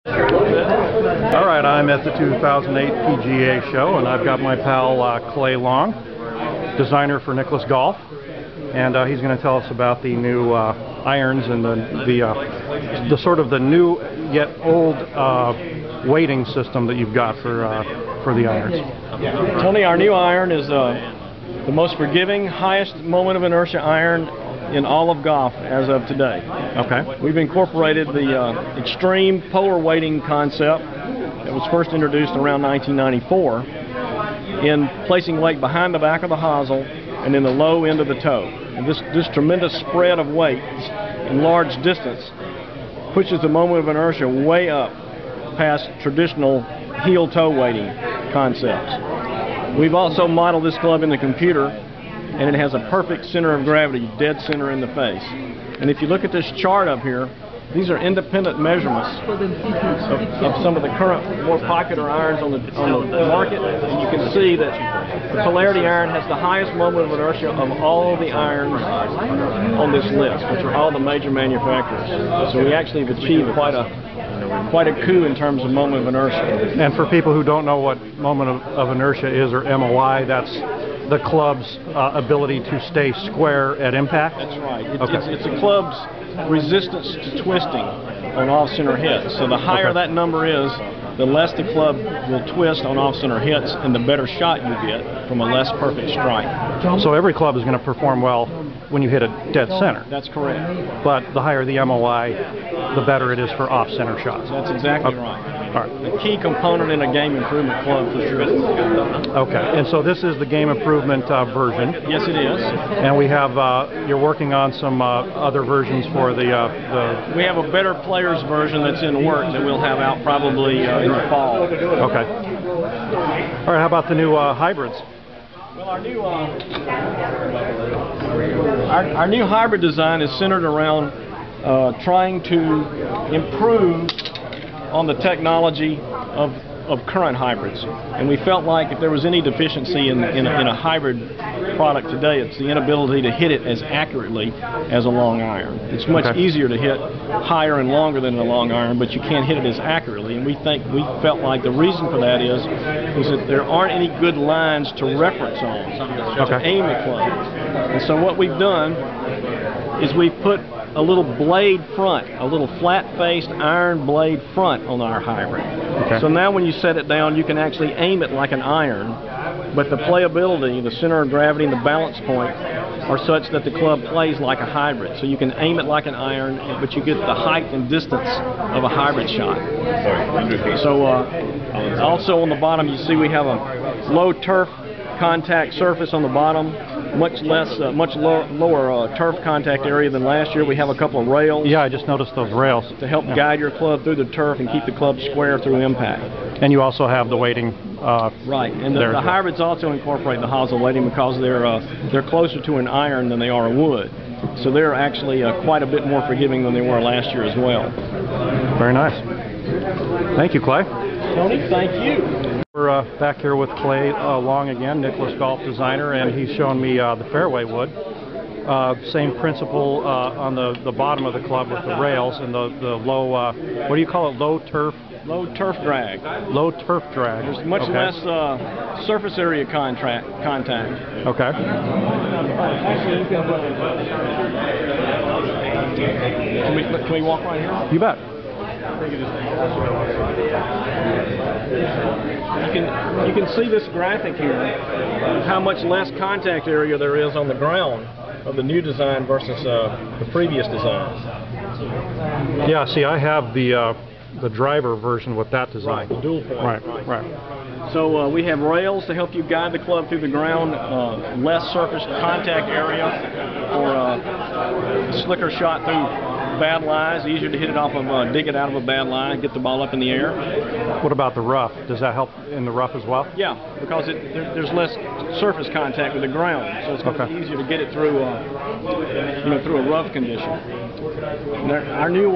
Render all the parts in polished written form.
All right, I'm at the 2008 PGA Show, and I've got my pal Clay Long, designer for Nicklaus Golf, and he's going to tell us about the new irons and the sort of the new yet old weighting system that you've got for the irons. Tony, our new iron is the most forgiving, highest moment of inertia iron in all of golf as of today. Okay. We've incorporated the extreme polar weighting concept that was first introduced around 1994 in placing weight behind the back of the hosel and in the low end of the toe. And this tremendous spread of weight in large distance pushes the moment of inertia way up past traditional heel-toe weighting concepts. We've also modeled this club in the computer, and it has a perfect center of gravity, dead center in the face. And if you look at this chart up here, these are independent measurements of some of the current more popular irons on the market, and you can see that the Polarity iron has the highest moment of inertia of all the irons on this list, which are all the major manufacturers. So we actually have achieved quite a coup in terms of moment of inertia. And for people who don't know what moment of inertia is, or MOI, that's the club's ability to stay square at impact? That's right. It's a club's resistance to twisting on off-center hits. So the higher that number is, the less the club will twist on off-center hits, and the better shot you get from a less perfect strike. So every club is going to perform well when you hit a dead center. That's correct. But the higher the MOI, the better it is for off-center shots. That's exactly right. All right. A key component in a game improvement club for sure. Okay, and so this is the game improvement version. Yes, it is. And we have, you're working on some other versions for the... We have a better players version that's in work that we'll have out probably in the fall. Okay. All right, how about the new hybrids? Well, our new hybrid design is centered around trying to improve on the technology of current hybrids. And we felt like if there was any deficiency in a hybrid product today, it's the inability to hit it as accurately as a long iron. It's much easier to hit higher and longer than a long iron, but you can't hit it as accurately. And we felt like the reason for that is that there aren't any good lines to reference on to aim the club. And so what we've done is we've put a little blade front, a little flat-faced iron blade front on our hybrid. So now when you set it down, you can actually aim it like an iron, but the playability, the center of gravity, and the balance point are such that the club plays like a hybrid. So you can aim it like an iron, but you get the height and distance of a hybrid shot. So also on the bottom, you see we have a low turf contact surface on the bottom. Much lower turf contact area than last year. We have a couple of rails. Yeah, I just noticed those rails. To help guide your club through the turf and keep the club square through impact. And you also have the weighting. Right, and the hybrids also incorporate the hosel weighting because they're closer to an iron than they are a wood. So they're actually quite a bit more forgiving than they were last year as well. Very nice. Thank you, Clay. Tony, thank you. We're back here with Clay Long again, Nicklaus Golf designer, and he's showing me the fairway wood. Same principle on the bottom of the club with the rails and the low, what do you call it, low turf? Low turf drag. Low turf drag. There's much less surface area contact. Okay. Can we walk right here? You bet. You can see this graphic here, how much less contact area there is on the ground of the new design versus the previous designs. Yeah, see, I have the driver version with that design. Right, the dual point. Right. So we have rails to help you guide the club through the ground, less surface contact area for a slicker shot through bad lies, easier to hit it off of, dig it out of a bad lie, get the ball up in the air. What about the rough? Does that help in the rough as well? Yeah, because there's less surface contact with the ground, so it's going to be easier to get it through, through a rough condition. Our new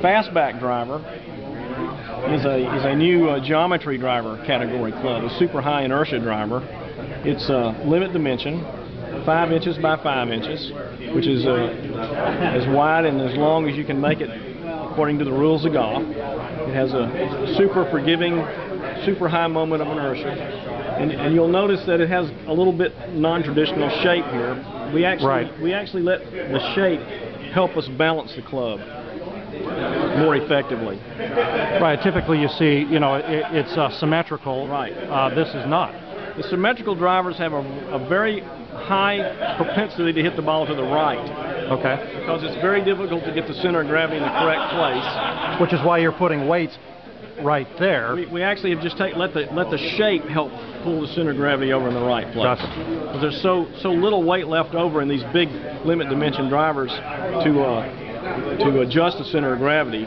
fastback driver is a new geometry driver category club, a super high inertia driver. It's limit dimension, 5 inches by 5 inches, which is as wide and as long as you can make it according to the rules of golf. It has a super forgiving, super high moment of inertia. And you'll notice that it has a little bit non-traditional shape here. We actually let the shape help us balance the club more effectively. Right. Typically, you see, it's symmetrical. Right. This is not. The symmetrical drivers have a very high propensity to hit the ball to the right. Okay. Because it's very difficult to get the center of gravity in the correct place. Which is why you're putting weights right there. We actually have just let the shape help pull the center of gravity over in the right place. Gotcha. Because there's so little weight left over in these big limit dimension drivers to adjust the center of gravity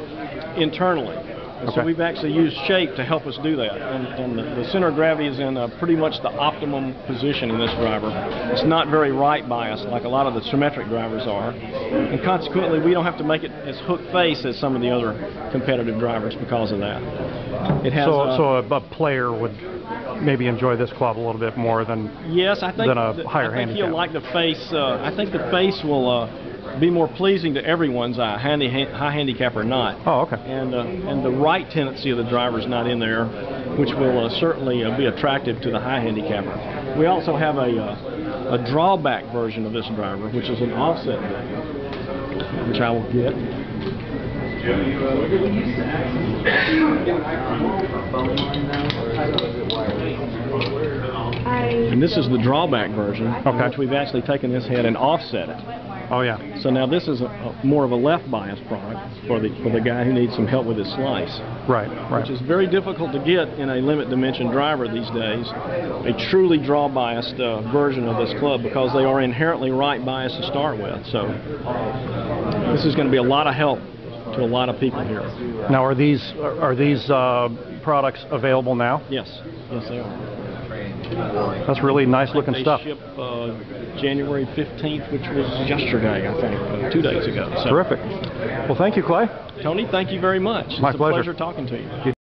internally. And Okay. so we've actually used shape to help us do that. And the center of gravity is in pretty much the optimum position in this driver. It's not very right biased like a lot of the symmetric drivers are. And consequently, we don't have to make it as hook face as some of the other competitive drivers because of that. It has so a player would maybe enjoy this club a little bit more than a higher handicap. He'll like the face. I think the face will be more pleasing to everyone's eye, high handicap or not. Oh, okay. And the right tendency of the driver is not in there, which will certainly be attractive to the high handicapper. We also have a drawback version of this driver, which is an offset deck, which I will get. And this is the drawback version, okay, which we've actually taken this head and offset it. Oh yeah. So now this is more of a left bias product for the guy who needs some help with his slice. Right. Which is very difficult to get in a limit dimension driver these days. A truly draw biased version of this club, because they are inherently right biased to start with. So this is going to be a lot of help to a lot of people here. Now, are these products available now? Yes. Yes, they are. That's really nice looking stuff. They ship January 15th, which was yesterday, I think, 2 days ago. So. Terrific. Well, thank you, Clay. Tony, thank you very much. My it's pleasure. A pleasure talking to you.